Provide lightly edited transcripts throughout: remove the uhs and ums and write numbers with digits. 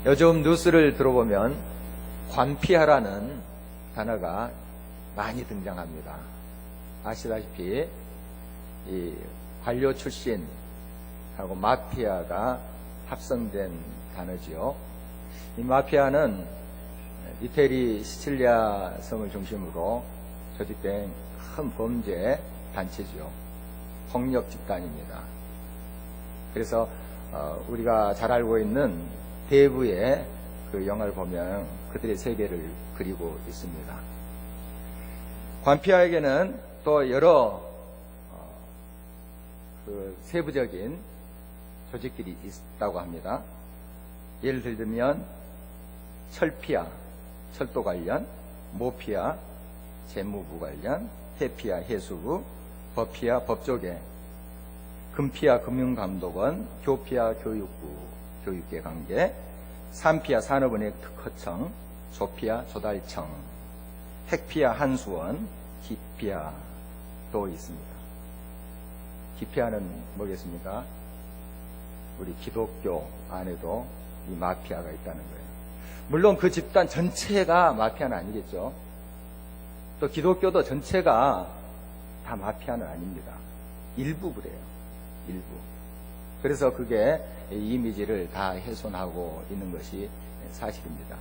요즘 뉴스를 들어보면 관피아라는 단어가 많이 등장합니다. 아시다시피 이 관료 출신하고 마피아가 합성된 단어지요. 이 마피아는 이태리 시칠리아 성을 중심으로 조직된 큰 범죄 단체죠. 폭력 집단입니다. 그래서 우리가 잘 알고 있는 대부의 그 영화를 보면 그들의 세계를 그리고 있습니다. 관피아에게는 또 여러 그 세부적인 조직들이 있다고 합니다. 예를 들면 철피아, 철도 관련, 모피아, 재무부 관련, 해피아, 해수부, 법피아, 법조계, 금피아, 금융감독원, 교피아, 교육부, 교육계 관계, 산피아, 산업은행 특허청, 조피아, 조달청, 핵피아, 한수원, 기피아도 있습니다. 기피아는 뭐겠습니까? 우리 기독교 안에도 이 마피아가 있다는 거예요. 물론 그 집단 전체가 마피아는 아니겠죠. 또 기독교도 전체가 다 마피아는 아닙니다. 일부 그래요. 일부. 그래서 그게 이미지를 다 훼손하고 있는 것이 사실입니다.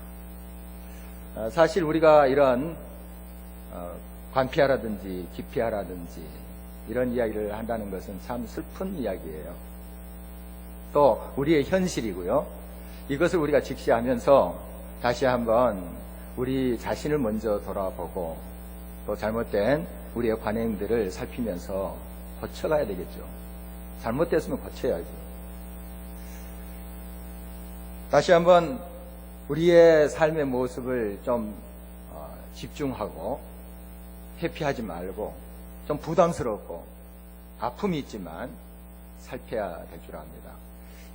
사실 우리가 이런 관피아라든지 기피아라든지 이런 이야기를 한다는 것은 참 슬픈 이야기예요. 또 우리의 현실이고요. 이것을 우리가 직시하면서 다시 한번 우리 자신을 먼저 돌아보고 또 잘못된 우리의 관행들을 살피면서 고쳐가야 되겠죠. 잘못됐으면 고쳐야죠. 다시 한번 우리의 삶의 모습을 좀 집중하고 회피하지 말고 좀 부담스럽고 아픔이 있지만 살펴야 될 줄 압니다.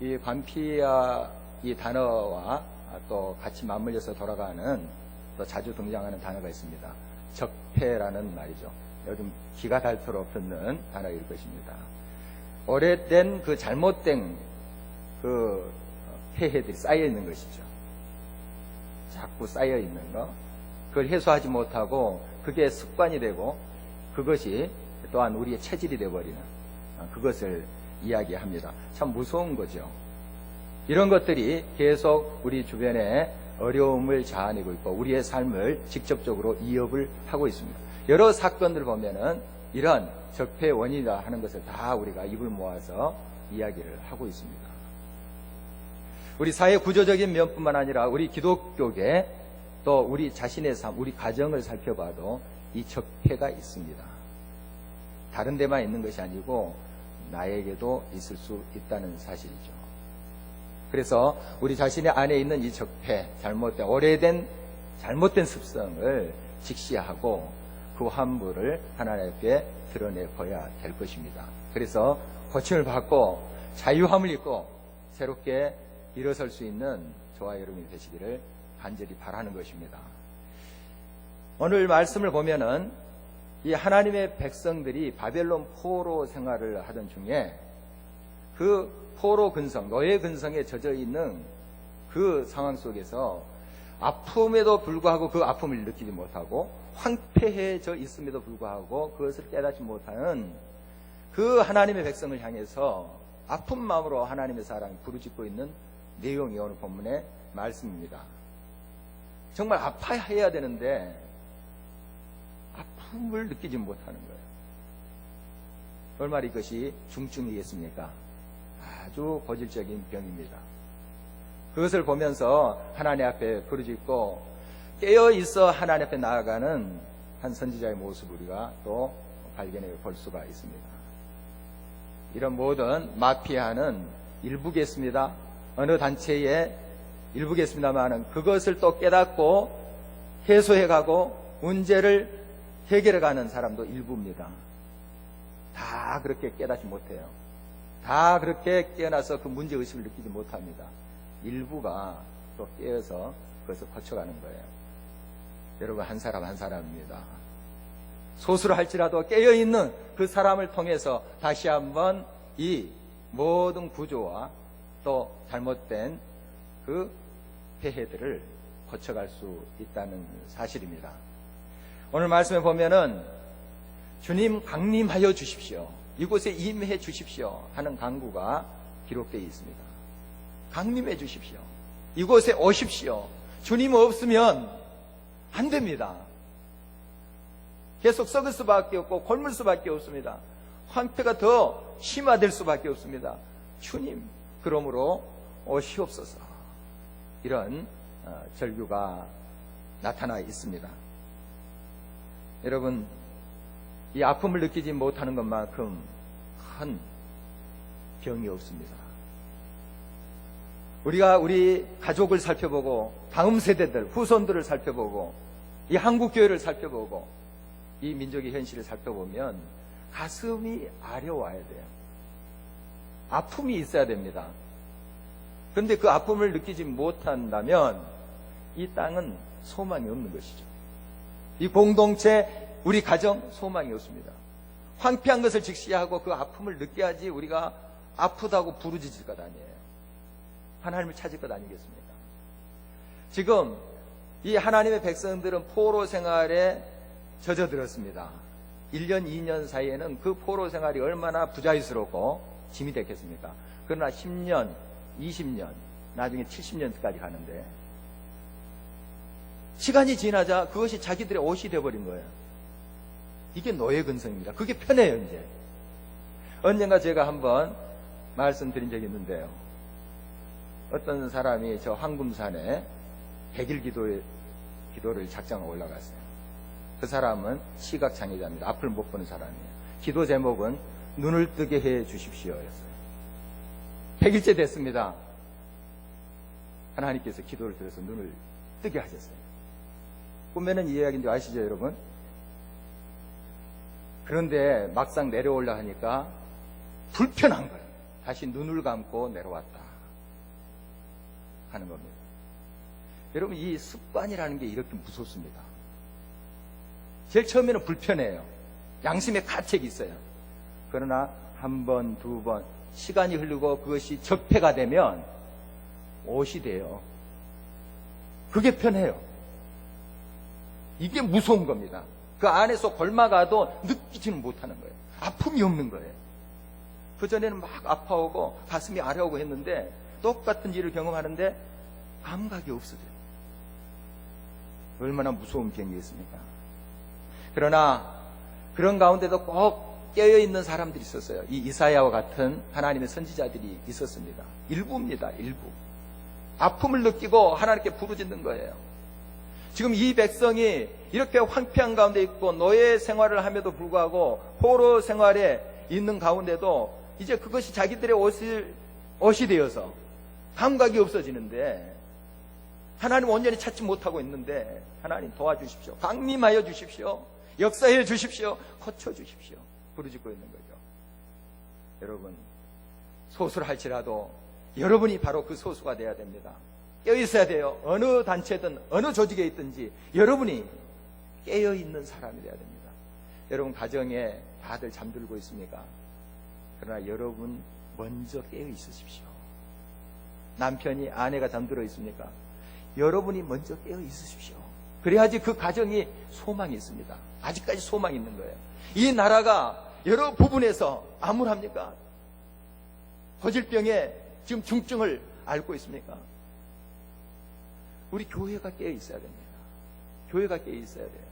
이 관피아 이 단어와 또 같이 맞물려서 돌아가는 또 자주 등장하는 단어가 있습니다. 적폐라는 말이죠. 요즘 기가 닳도록 듣는 단어일 것입니다. 오래된 그 잘못된 그 폐해들이 쌓여 있는 것이죠. 자꾸 쌓여 있는 거. 그걸 해소하지 못하고 그게 습관이 되고 그것이 또한 우리의 체질이 되어버리는 그것을 이야기합니다. 참 무서운 거죠. 이런 것들이 계속 우리 주변에 어려움을 자아내고 있고 우리의 삶을 직접적으로 위협을 하고 있습니다. 여러 사건들을 보면은 이런 적폐의 원인이다 하는 것을 다 우리가 입을 모아서 이야기를 하고 있습니다. 우리 사회 구조적인 면뿐만 아니라 우리 기독교계 또 우리 자신의 삶, 우리 가정을 살펴봐도 이 적폐가 있습니다. 다른 데만 있는 것이 아니고 나에게도 있을 수 있다는 사실이죠. 그래서 우리 자신의 안에 있는 이 적폐, 잘못된, 오래된 잘못된 습성을 직시하고 그 환부를 하나님 앞에 드러내봐야 될 것입니다. 그래서 고침을 받고 자유함을 입고 새롭게 일어설 수 있는 저와 여러분이 되시기를 간절히 바라는 것입니다. 오늘 말씀을 보면은 이 하나님의 백성들이 바벨론 포로 생활을 하던 중에 그 포로 근성, 노예 근성에 젖어 있는 그 상황 속에서 아픔에도 불구하고 그 아픔을 느끼지 못하고 황폐해져 있음에도 불구하고 그것을 깨닫지 못하는 그 하나님의 백성을 향해서 아픈 마음으로 하나님의 사랑이 부르짖고 있는 내용이 오늘 본문의 말씀입니다. 정말 아파해야 되는데 아픔을 느끼지 못하는 거예요. 얼마나 이것이 중증이겠습니까? 아주 고질적인 병입니다. 그것을 보면서 하나님 앞에 부르짖고 깨어있어 하나님 앞에 나아가는 한 선지자의 모습을 우리가 또 발견해 볼 수가 있습니다. 이런 모든 마피아는 일부겠습니다. 어느 단체의 일부겠습니다만 그것을 또 깨닫고 해소해가고 문제를 해결해가는 사람도 일부입니다. 다 그렇게 깨닫지 못해요. 다 그렇게 깨어나서 그 문제의식을 느끼지 못합니다. 일부가 또 깨어서 그것을 고쳐가는 거예요. 여러분 한 사람 한 사람입니다. 소수로 할지라도 깨어있는 그 사람을 통해서 다시 한번 이 모든 구조와 또 잘못된 그 폐해들을 거쳐갈 수 있다는 사실입니다. 오늘 말씀에 보면은 주님 강림하여 주십시오. 이곳에 임해 주십시오 하는 간구가 기록되어 있습니다. 강림해 주십시오. 이곳에 오십시오. 주님 없으면 안 됩니다. 계속 썩을 수밖에 없고 곪을 수밖에 없습니다. 황폐가 더 심화될 수밖에 없습니다. 주님, 그러므로 오시옵소서. 이런 절규가 나타나 있습니다. 여러분, 이 아픔을 느끼지 못하는 것만큼 큰 병이 없습니다. 우리가 우리 가족을 살펴보고 다음 세대들, 후손들을 살펴보고 이 한국교회를 살펴보고 이 민족의 현실을 살펴보면 가슴이 아려와야 돼요. 아픔이 있어야 됩니다. 그런데 그 아픔을 느끼지 못한다면 이 땅은 소망이 없는 것이죠. 이 공동체, 우리 가정 소망이 없습니다. 황폐한 것을 직시하고 그 아픔을 느껴야지 우리가 아프다고 부르짖을 것 아니에요. 하나님을 찾을 것 아니겠습니까? 지금 이 하나님의 백성들은 포로 생활에 젖어들었습니다. 1년, 2년 사이에는 그 포로 생활이 얼마나 부자유스럽고 짐이 됐겠습니까? 그러나 10년, 20년, 나중에 70년까지 가는데 시간이 지나자 그것이 자기들의 옷이 되어버린 거예요. 이게 노예 근성입니다. 그게 편해요, 이제. 언젠가 제가 한번 말씀드린 적이 있는데요. 어떤 사람이 저 황금산에 100일 기도를 작정하고 올라갔어요. 그 사람은 시각장애자입니다. 앞을 못 보는 사람이에요. 기도 제목은 눈을 뜨게 해 주십시오였어요. 100일째 됐습니다. 하나님께서 기도를 들어서 눈을 뜨게 하셨어요. 꿈에는 이 이야기인지 아시죠, 여러분? 그런데 막상 내려오려 하니까 불편한 거예요. 다시 눈을 감고 내려왔다 하는 겁니다. 여러분, 이 습관이라는 게 이렇게 무섭습니다. 제일 처음에는 불편해요. 양심의 가책이 있어요. 그러나 한 번, 두 번 시간이 흐르고 그것이 적폐가 되면 옷이 돼요. 그게 편해요. 이게 무서운 겁니다. 그 안에서 골마가도 느끼지는 못하는 거예요. 아픔이 없는 거예요. 그전에는 막 아파오고 가슴이 아려오고 했는데 똑같은 일을 경험하는데 감각이 없어져요. 얼마나 무서운 병이겠습니까? 그러나 그런 가운데도 꼭 깨어있는 사람들이 있었어요. 이 이사야와 같은 하나님의 선지자들이 있었습니다. 일부입니다. 일부. 아픔을 느끼고 하나님께 부르짖는 거예요. 지금 이 백성이 이렇게 황폐한 가운데 있고 노예 생활을 함에도 불구하고 포로 생활에 있는 가운데도 이제 그것이 자기들의 옷이 되어서 감각이 없어지는데 하나님 온전히 찾지 못하고 있는데 하나님 도와주십시오. 강림하여 주십시오. 역사해 주십시오. 고쳐주십시오. 부르짖고 있는 거죠. 여러분, 소수를 할지라도 여러분이 바로 그 소수가 돼야 됩니다. 깨어있어야 돼요. 어느 단체든 어느 조직에 있든지 여러분이 깨어있는 사람이 돼야 됩니다. 여러분 가정에 다들 잠들고 있습니까? 그러나 여러분 먼저 깨어있으십시오. 남편이 아내가 잠들어 있습니까? 여러분이 먼저 깨어있으십시오. 그래야지 그 가정이 소망이 있습니다. 아직까지 소망이 있는 거예요. 이 나라가 여러 부분에서 암울합니까? 고질병에 지금 중증을 앓고 있습니까? 우리 교회가 깨어 있어야 됩니다. 교회가 깨어 있어야 돼요.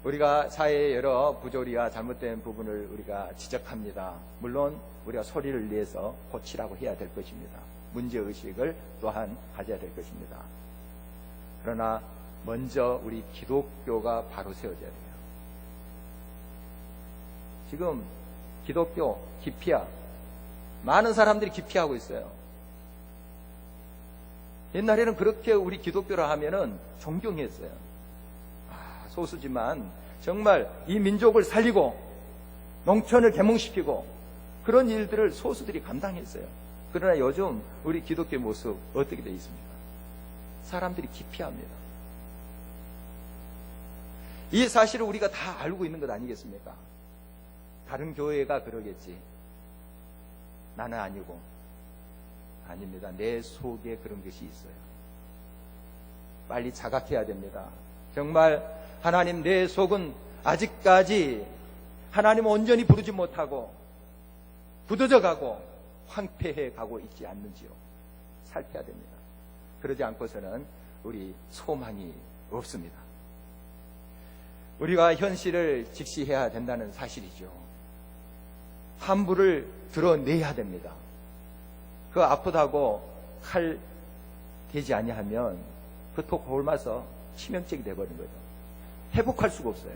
우리가 사회의 여러 부조리와 잘못된 부분을 우리가 지적합니다. 물론 우리가 소리를 내서 고치라고 해야 될 것입니다. 문제의식을 또한 가져야 될 것입니다. 그러나 먼저 우리 기독교가 바로 세워져야 돼요. 지금 기독교, 기피야, 많은 사람들이 기피하고 있어요. 옛날에는 그렇게 우리 기독교라 하면은 존경했어요. 소수지만 정말 이 민족을 살리고 농촌을 개몽시키고 그런 일들을 소수들이 감당했어요. 그러나 요즘 우리 기독교의 모습 어떻게 되어 있습니까? 사람들이 기피합니다. 이 사실을 우리가 다 알고 있는 것 아니겠습니까? 다른 교회가 그러겠지. 나는 아니고. 아닙니다. 내 속에 그런 것이 있어요. 빨리 자각해야 됩니다. 정말 하나님, 내 속은 아직까지 하나님 온전히 부르지 못하고 굳어져 가고 황폐해 가고 있지 않는지요. 살펴야 됩니다. 그러지 않고서는 우리 소망이 없습니다. 우리가 현실을 직시해야 된다는 사실이죠. 함부를 드러내야 됩니다. 그 아프다고 칼 대지 아니하면 그 톡 옮아서 치명적이 되어버린 거죠. 회복할 수가 없어요.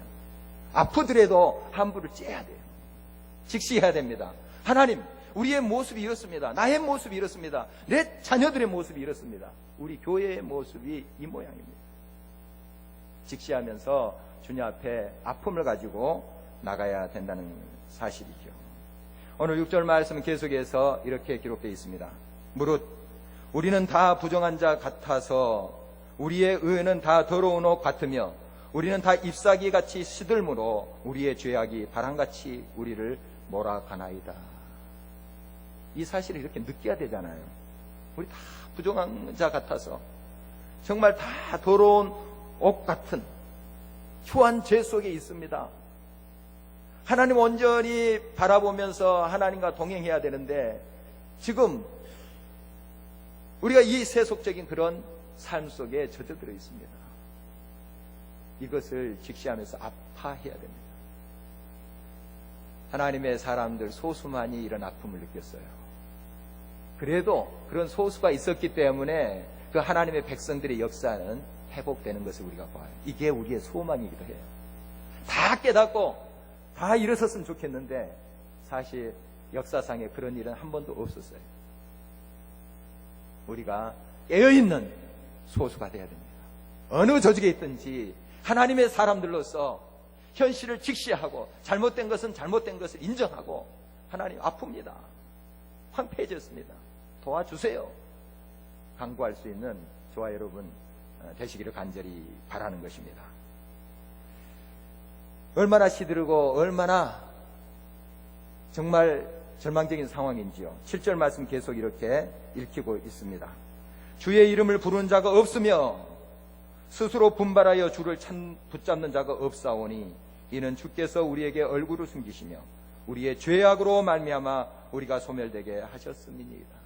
아프더라도 함부를 째야 돼요. 직시해야 됩니다. 하나님, 우리의 모습이 이렇습니다. 나의 모습이 이렇습니다. 내 자녀들의 모습이 이렇습니다. 우리 교회의 모습이 이 모양입니다. 직시하면서 주님 앞에 아픔을 가지고 나가야 된다는 사실이죠. 오늘 6절 말씀은 계속해서 이렇게 기록되어 있습니다. 무릇 우리는 다 부정한 자 같아서 우리의 의는 다 더러운 옷 같으며 우리는 다 잎사귀 같이 시들므로 우리의 죄악이 바람같이 우리를 몰아가나이다. 이 사실을 이렇게 느껴야 되잖아요. 우리 다 부정한 자 같아서 정말 다 더러운 옷 같은 추한 죄 속에 있습니다. 하나님 온전히 바라보면서 하나님과 동행해야 되는데 지금 우리가 이 세속적인 그런 삶 속에 젖어들어 있습니다. 이것을 직시하면서 아파해야 됩니다. 하나님의 사람들 소수만이 이런 아픔을 느꼈어요. 그래도 그런 소수가 있었기 때문에 그 하나님의 백성들의 역사는 회복되는 것을 우리가 봐요. 이게 우리의 소망이기도 해요. 다 깨닫고 다 일어섰으면 좋겠는데 사실 역사상에 그런 일은 한 번도 없었어요. 우리가 깨어있는 소수가 되어야 됩니다. 어느 조직에 있든지 하나님의 사람들로서 현실을 직시하고 잘못된 것은 잘못된 것을 인정하고 하나님 아픕니다. 황폐해졌습니다. 도와주세요. 강구할 수 있는 저와 여러분 되시기를 간절히 바라는 것입니다. 얼마나 시들고 얼마나 정말 절망적인 상황인지요. 7절 말씀 계속 이렇게 읽히고 있습니다. 주의 이름을 부르는 자가 없으며 스스로 분발하여 주를 붙잡는 자가 없사오니 이는 주께서 우리에게 얼굴을 숨기시며 우리의 죄악으로 말미암아 우리가 소멸되게 하셨음이니이다.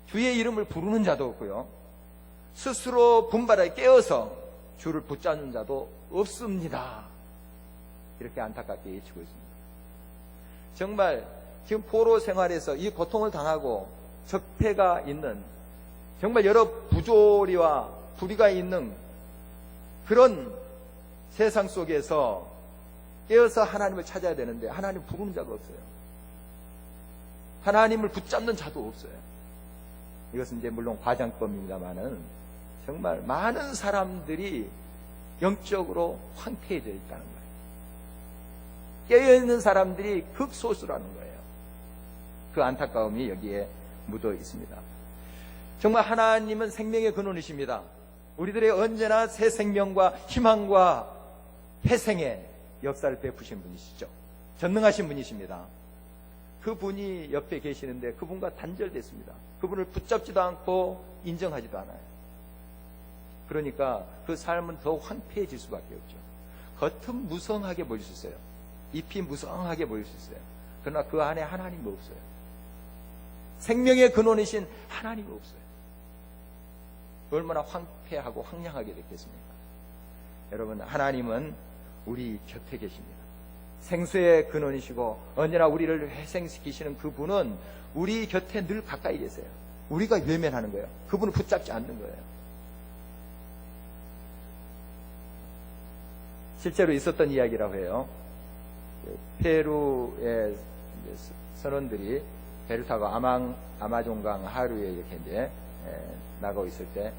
주의 이름을 부르는 자도 없고요, 스스로 분발하여 깨어서 주를 붙잡는 자도 없습니다. 이렇게 안타깝게 외치고 있습니다. 정말 지금 포로 생활에서 이 고통을 당하고 적폐가 있는 정말 여러 부조리와 불의가 있는 그런 세상 속에서 깨어서 하나님을 찾아야 되는데 하나님 부르는 자가 없어요. 하나님을 붙잡는 자도 없어요. 이것은 이제 물론 과장법입니다만은 정말 많은 사람들이 영적으로 황폐해져 있다는 거예요. 깨어있는 사람들이 극소수라는 거예요. 그 안타까움이 여기에 묻어 있습니다. 정말 하나님은 생명의 근원이십니다. 우리들의 언제나 새 생명과 희망과 회생의 역사를 베푸신 분이시죠. 전능하신 분이십니다. 그분이 옆에 계시는데 그분과 단절됐습니다. 그분을 붙잡지도 않고 인정하지도 않아요. 그러니까 그 삶은 더 황폐해질 수밖에 없죠. 겉은 무성하게 보일 수 있어요. 잎이 무성하게 보일 수 있어요. 그러나 그 안에 하나님이 없어요. 생명의 근원이신 하나님이 없어요. 얼마나 황폐하고 황량하게 됐겠습니까? 여러분, 하나님은 우리 곁에 계십니다. 생수의 근원이시고 언제나 우리를 회생시키시는 그분은 우리 곁에 늘 가까이 계세요. 우리가 외면하는 거예요. 그분을 붙잡지 않는 거예요. 실제로 있었던 이야기라고 해요. 페루의 선원들이 배를 타고 아마존강 하류에 이렇게 이제 나가고 있을 때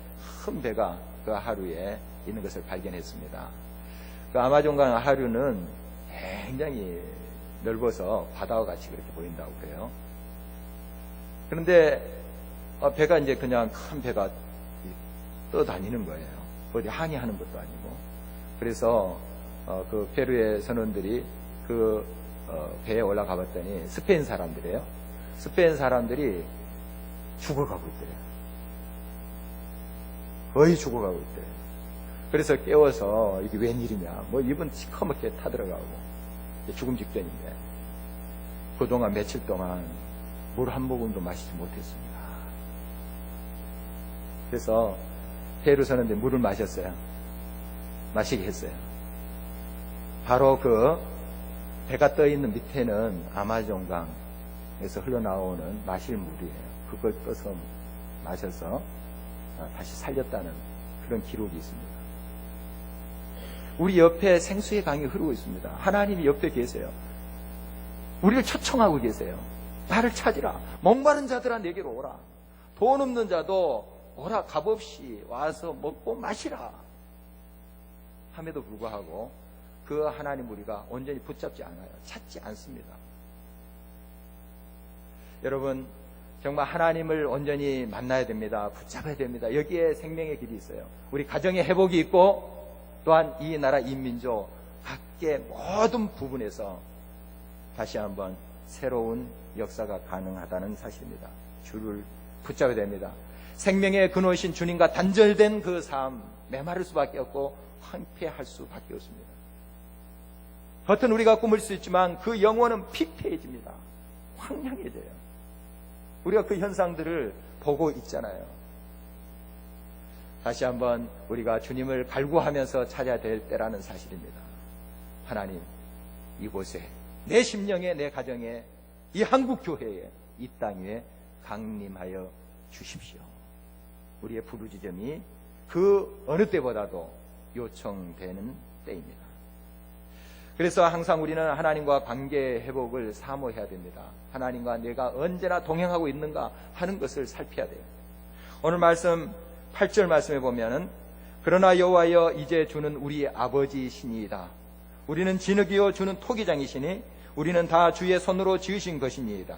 큰 배가 그 하류에 있는 것을 발견했습니다. 그 아마존강 하류는 굉장히 넓어서 바다와 같이 그렇게 보인다고 그래요. 그런데 배가 이제 그냥 큰 배가 떠다니는 거예요. 어디 항해하는 것도 아니고. 그래서 그 페루의 선원들이 그 배에 올라가 봤더니 스페인 사람들이에요. 스페인 사람들이 죽어가고 있더래요. 거의 죽어가고 있대요. 그래서 깨워서 이게 웬일이냐, 뭐 입은 시커멓게 타들어가고 죽음 직전인데 그동안 며칠 동안 물 한 모금도 마시지 못했습니다. 그래서 배로 서는데 물을 마셨어요. 마시게 했어요. 바로 그 배가 떠 있는 밑에는 아마존강에서 흘러나오는 마실 물이에요. 그걸 떠서 마셔서 다시 살렸다는 그런 기록이 있습니다. 우리 옆에 생수의 강이 흐르고 있습니다. 하나님이 옆에 계세요. 우리를 초청하고 계세요. 나를 찾으라. 목마른 자들아 내게로 오라. 돈 없는 자도 오라. 값없이 와서 먹고 마시라. 함에도 불구하고 그 하나님 우리가 온전히 붙잡지 않아요. 찾지 않습니다. 여러분, 정말 하나님을 온전히 만나야 됩니다. 붙잡아야 됩니다. 여기에 생명의 길이 있어요. 우리 가정의 회복이 있고 또한 이 나라 인민족 각계 모든 부분에서 다시 한번 새로운 역사가 가능하다는 사실입니다. 주를 붙잡아야 됩니다. 생명의 근원이신 주님과 단절된 그 삶, 메마를 수밖에 없고 황폐할 수밖에 없습니다. 겉은 우리가 꾸밀 수 있지만 그 영혼은 피폐해집니다. 황량해져요. 우리가 그 현상들을 보고 있잖아요. 다시 한번 우리가 주님을 갈구하면서 찾아야 될 때라는 사실입니다. 하나님, 이곳에 내 심령에, 내 가정에, 이 한국교회에, 이 땅 위에 강림하여 주십시오. 우리의 부르짖음이 그 어느 때보다도 요청되는 때입니다. 그래서 항상 우리는 하나님과 관계 회복을 사모해야 됩니다. 하나님과 내가 언제나 동행하고 있는가 하는 것을 살펴야 돼요. 오늘 말씀 8절 말씀에 보면은 그러나 여호와여 이제 주는 우리 아버지시니이다. 우리는 진흙이요 주는 토기장이시니 우리는 다 주의 손으로 지으신 것이니이다.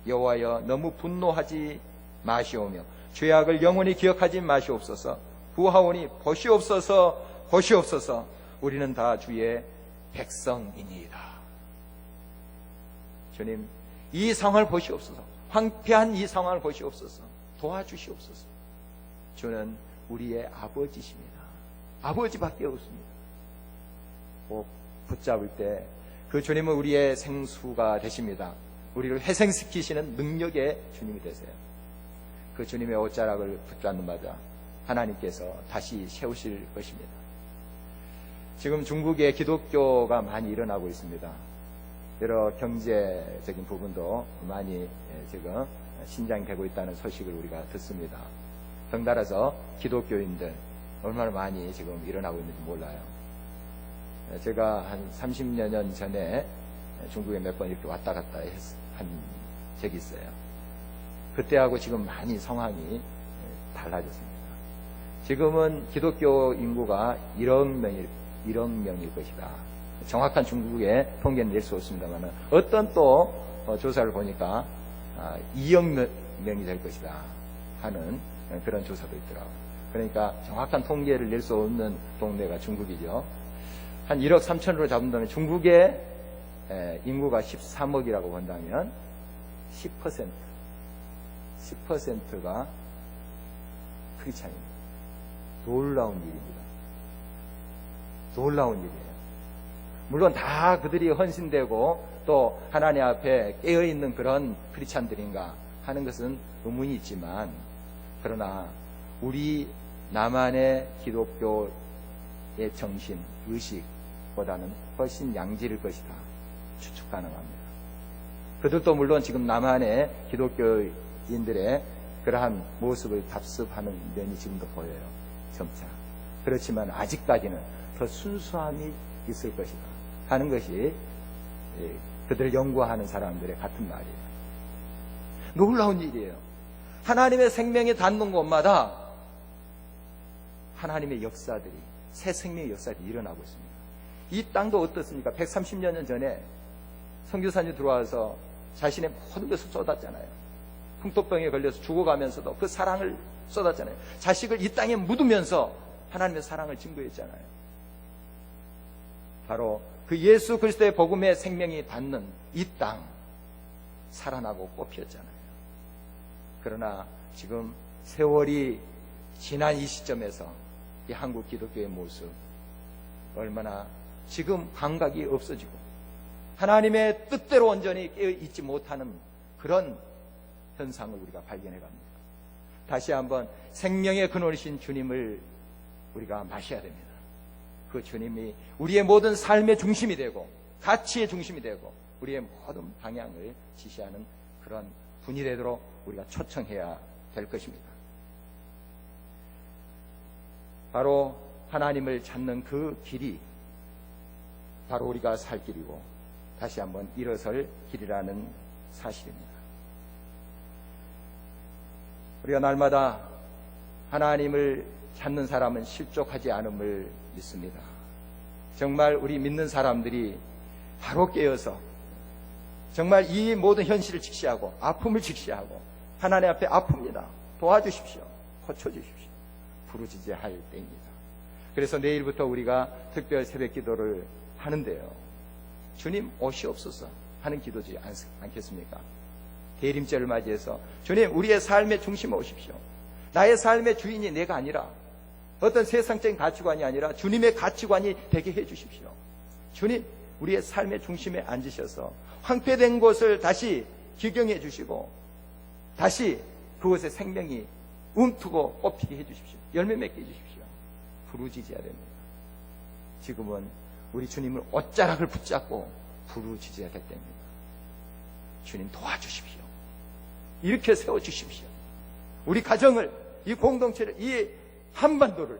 여호와여 너무 분노하지 마시오며 죄악을 영원히 기억하지 마시옵소서. 구하오니 보시옵소서 보시옵소서. 우리는 다 주의 백성이니이다. 주님, 이 상황을 보시옵소서. 황폐한 이 상황을 보시옵소서. 도와주시옵소서. 주는 우리의 아버지십니다. 아버지밖에 없습니다. 꼭 붙잡을 때 그 주님은 우리의 생수가 되십니다. 우리를 회생시키시는 능력의 주님이 되세요. 그 주님의 옷자락을 붙잡는 마다 하나님께서 다시 세우실 것입니다. 지금 중국에 기독교가 많이 일어나고 있습니다. 여러 경제적인 부분도 많이 지금 신장이 되고 있다는 소식을 우리가 듣습니다. 덩달아서 기독교인들 얼마나 많이 지금 일어나고 있는지 몰라요. 제가 한 30여 년 전에 중국에 몇 번 이렇게 왔다 갔다 한 적이 있어요. 그때하고 지금 많이 상황이 달라졌습니다. 지금은 기독교 인구가 1억 명일 것이다. 정확한 중국의 통계는 낼 수 없습니다만 어떤 또 조사를 보니까 2억 명이 될 것이다 하는 그런 조사도 있더라고요. 그러니까 정확한 통계를 낼 수 없는 동네가 중국이죠. 한 1억 3천으로 잡는다면 중국의 인구가 13억이라고 본다면 10%가 크리스찬입니다. 놀라운 일입니다. 놀라운 일이에요. 물론 다 그들이 헌신되고 또 하나님 앞에 깨어있는 그런 크리스찬들인가 하는 것은 의문이 있지만 그러나 우리 남한의 기독교의 정신, 의식보다는 훨씬 양질일 것이다. 추측 가능합니다. 그들도 물론 지금 남한의 기독교인들의 그러한 모습을 답습하는 면이 지금도 보여요. 점차. 그렇지만 아직까지는 더 순수함이 있을 것이다 하는 것이 그들을 연구하는 사람들의 같은 말이에요. 놀라운 일이에요. 하나님의 생명이 닿는 곳마다 하나님의 역사들이, 새 생명의 역사들이 일어나고 있습니다. 이 땅도 어떻습니까? 130여 년 전에 선교사님 들어와서 자신의 모든 것을 쏟았잖아요. 풍토병에 걸려서 죽어가면서도 그 사랑을 쏟았잖아요. 자식을 이 땅에 묻으면서 하나님의 사랑을 증거했잖아요. 바로 그 예수 그리스도의 복음의 생명이 닿는 이 땅 살아나고 꽃피었잖아요. 그러나 지금 세월이 지난 이 시점에서 이 한국 기독교의 모습 얼마나 지금 감각이 없어지고 하나님의 뜻대로 온전히 깨어있지 못하는 그런 현상을 우리가 발견해 갑니다. 다시 한번 생명의 근원이신 주님을 우리가 마셔야 됩니다. 그 주님이 우리의 모든 삶의 중심이 되고 가치의 중심이 되고 우리의 모든 방향을 지시하는 그런 분이 되도록 우리가 초청해야 될 것입니다. 바로 하나님을 찾는 그 길이 바로 우리가 살 길이고 다시 한번 일어설 길이라는 사실입니다. 우리가 날마다 하나님을 찾는 사람은 실족하지 않음을 믿습니다. 정말 우리 믿는 사람들이 바로 깨어서 정말 이 모든 현실을 직시하고 아픔을 직시하고 하나님 앞에 아픕니다. 도와주십시오. 고쳐주십시오. 부르짖어야 할 때입니다. 그래서 내일부터 우리가 특별 새벽 기도를 하는데요. 주님 오시옵소서 하는 기도지 않겠습니까? 대림절을 맞이해서 주님 우리의 삶의 중심에 오십시오. 나의 삶의 주인이 내가 아니라 어떤 세상적인 가치관이 아니라 주님의 가치관이 되게 해주십시오. 주님 우리의 삶의 중심에 앉으셔서 황폐된 곳을 다시 기경해 주시고 다시 그곳에 생명이 움트고 꽃피게 해주십시오. 열매 맺게 해주십시오. 부르짖어야 됩니다. 지금은 우리 주님을 옷자락을 붙잡고 부르짖어야 될 때입니다. 주님 도와주십시오. 이렇게 세워주십시오. 우리 가정을, 이 공동체를, 이 한반도를,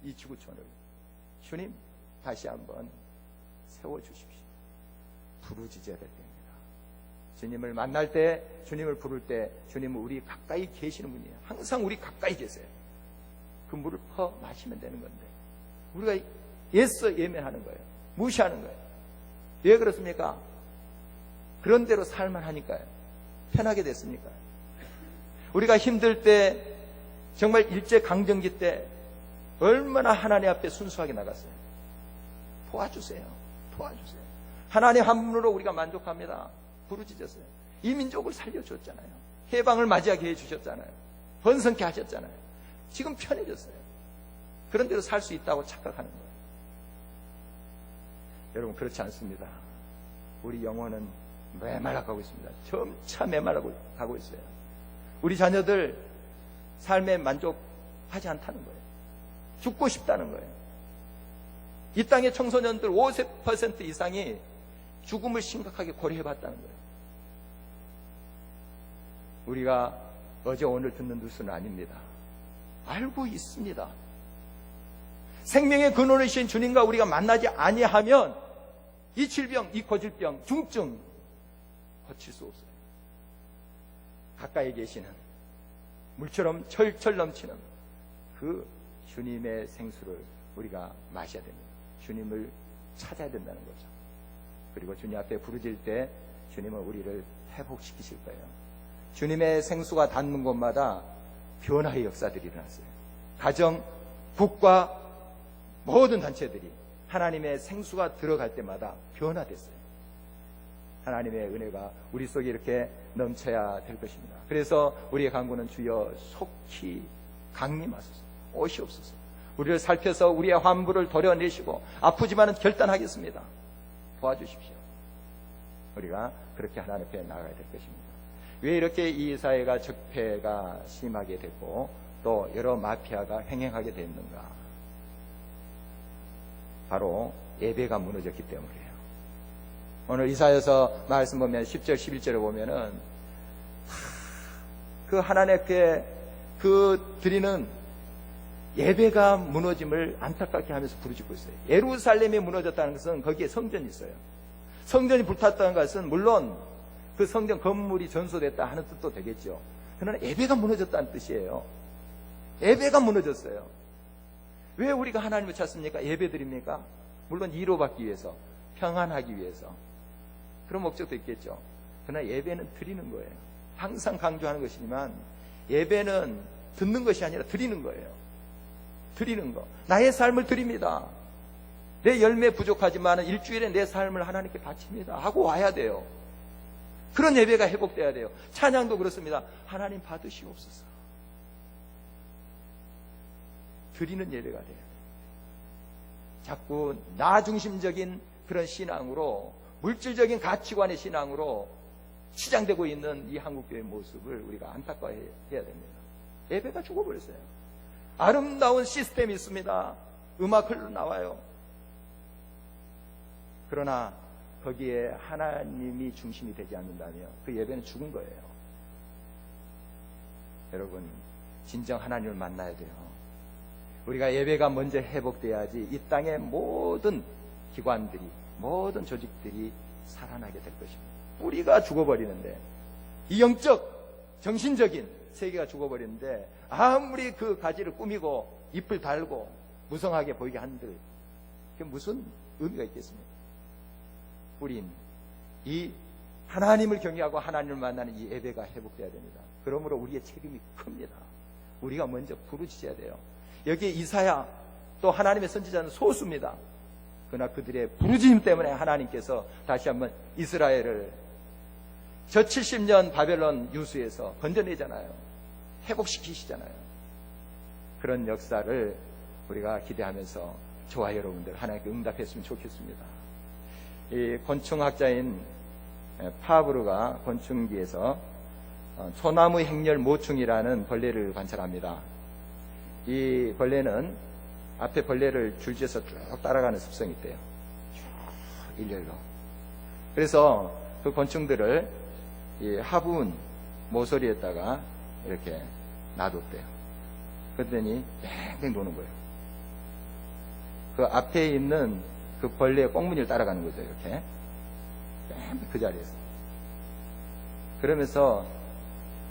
이 지구촌을 주님 다시 한번 세워주십시오. 부르짖어야 될 때입니다. 주님을 만날 때, 주님을 부를 때 주님은 우리 가까이 계시는 분이에요. 항상 우리 가까이 계세요. 그 물을 퍼 마시면 되는 건데 우리가 애써 예면하는 거예요. 무시하는 거예요. 왜 그렇습니까? 그런 대로 살만 하니까요. 편하게 됐으니까요. 우리가 힘들 때 정말 일제강점기 때 얼마나 하나님 앞에 순수하게 나갔어요. 도와주세요. 도와주세요. 하나님 한 분으로 우리가 만족합니다. 부르짖었어요. 이 민족을 살려줬잖아요. 해방을 맞이하게 해주셨잖아요. 번성케 하셨잖아요. 지금 편해졌어요. 그런 대로 살 수 있다고 착각하는 거예요. 여러분 그렇지 않습니다. 우리 영혼은 메말라가고 있습니다. 점차 메말라고 가고 있어요. 우리 자녀들 삶에 만족하지 않다는 거예요. 죽고 싶다는 거예요. 이 땅의 청소년들 50% 이상이 죽음을 심각하게 고려해봤다는 거예요. 우리가 어제 오늘 듣는 뉴스는 아닙니다. 알고 있습니다. 생명의 근원이신 주님과 우리가 만나지 아니하면 이 질병, 이 고질병, 중증 고칠 수 없어요. 가까이 계시는 물처럼 철철 넘치는 그 주님의 생수를 우리가 마셔야 됩니다. 주님을 찾아야 된다는 거죠. 그리고 주님 앞에 부르짖을 때 주님은 우리를 회복시키실 거예요. 주님의 생수가 닿는 곳마다 변화의 역사들이 일어났어요. 가정, 국가, 모든 단체들이 하나님의 생수가 들어갈 때마다 변화됐어요. 하나님의 은혜가 우리 속에 이렇게 넘쳐야 될 것입니다. 그래서 우리의 간구는 주여 속히 강림하소서, 오시옵소서. 우리를 살펴서 우리의 환부를 도려내시고 아프지만은 결단하겠습니다. 도와주십시오. 우리가 그렇게 하나님 앞에 나가야 될 것입니다. 왜 이렇게 이 사회가 적폐가 심하게 됐고 또 여러 마피아가 횡행하게 됐는가? 바로 예배가 무너졌기 때문이에요. 오늘 이사야서 말씀 보면 10절 11절에 보면은 그 하나님께 그 드리는 예배가 무너짐을 안타깝게 하면서 부르짖고 있어요. 예루살렘이 무너졌다는 것은 거기에 성전이 있어요. 성전이 불탔다는 것은 물론 그 성전 건물이 전소됐다 하는 뜻도 되겠죠. 그러나 예배가 무너졌다는 뜻이에요. 예배가 무너졌어요. 왜 우리가 하나님을 찾습니까? 예배 드립니까? 물론 위로받기 위해서, 평안하기 위해서. 그런 목적도 있겠죠. 그러나 예배는 드리는 거예요. 항상 강조하는 것이지만 예배는 듣는 것이 아니라 드리는 거예요. 드리는 거. 나의 삶을 드립니다. 내 열매 부족하지만 일주일에 내 삶을 하나님께 바칩니다 하고 와야 돼요. 그런 예배가 회복돼야 돼요. 찬양도 그렇습니다. 하나님 받으시옵소서. 드리는 예배가 돼요. 자꾸 나 중심적인 그런 신앙으로, 물질적인 가치관의 신앙으로 치장되고 있는 이 한국교회의 모습을 우리가 안타까워해야 됩니다. 예배가 죽어버렸어요. 아름다운 시스템이 있습니다. 음악 흘러나와요. 그러나 거기에 하나님이 중심이 되지 않는다면 그 예배는 죽은 거예요. 여러분, 진정 하나님을 만나야 돼요. 우리가 예배가 먼저 회복돼야지 이 땅의 모든 기관들이, 모든 조직들이 살아나게 될 것입니다. 뿌리가 죽어버리는데, 이 영적, 정신적인 세계가 죽어버리는데 아무리 그 가지를 꾸미고 잎을 달고 무성하게 보이게 한들 그게 무슨 의미가 있겠습니까? 뿌린 이 하나님을 경외하고 하나님을 만나는 이 예배가 회복돼야 됩니다. 그러므로 우리의 책임이 큽니다. 우리가 먼저 부르짖어야 돼요. 여기 이사야 또 하나님의 선지자는 소수입니다. 그러나 그들의 부르짖음 때문에 하나님께서 다시 한번 이스라엘을 저 70년 바벨론 유수에서 건져내잖아요. 회복시키시잖아요. 그런 역사를 우리가 기대하면서 저와 여러분들 하나님께 응답했으면 좋겠습니다. 이 곤충학자인 파브르가 곤충기에서 소나무 행렬 모충이라는 벌레를 관찰합니다. 이 벌레는 앞에 벌레를 줄지어서 쭉 따라가는 습성이 있대요. 쭉 일렬로. 그래서 그 곤충들을 이 화분 모서리에다가 이렇게 놔뒀대요. 그랬더니 뺑뺑 도는 거예요. 그 앞에 있는 그 벌레의 꽁무니를 따라가는 거죠. 이렇게 뺑뺑 그 자리에서. 그러면서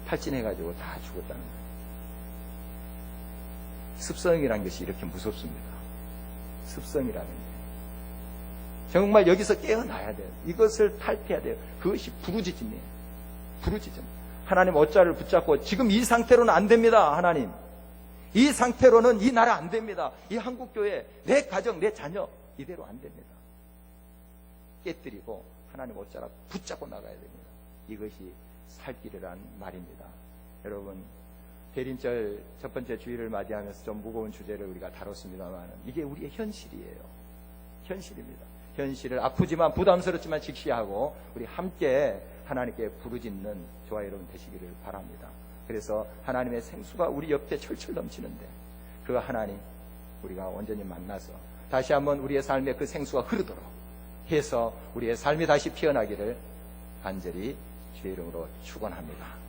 탈진해가지고 다 죽었다는 거예요. 습성이라는 것이 이렇게 무섭습니다. 습성이라는 게. 정말 여기서 깨어나야 돼요. 이것을 탈피해야 돼요. 그것이 부르짖음이에요. 부르짖음. 하나님 어짜를 붙잡고 지금 이 상태로는 안 됩니다. 하나님. 이 상태로는 이 나라 안 됩니다. 이 한국교회, 내 가정, 내 자녀 이대로 안 됩니다. 깨뜨리고 하나님 어짜라 붙잡고 나가야 됩니다. 이것이 살 길이란 말입니다. 여러분, 대림절 첫 번째 주일을 맞이하면서 좀 무거운 주제를 우리가 다뤘습니다만 이게 우리의 현실이에요. 현실입니다. 현실을 아프지만 부담스럽지만 직시하고 우리 함께 하나님께 부르짖는 저와 여러분 되시기를 바랍니다. 그래서 하나님의 생수가 우리 옆에 철철 넘치는데 그 하나님 우리가 온전히 만나서 다시 한번 우리의 삶에 그 생수가 흐르도록 해서 우리의 삶이 다시 피어나기를 간절히 주의 이름으로 축원합니다.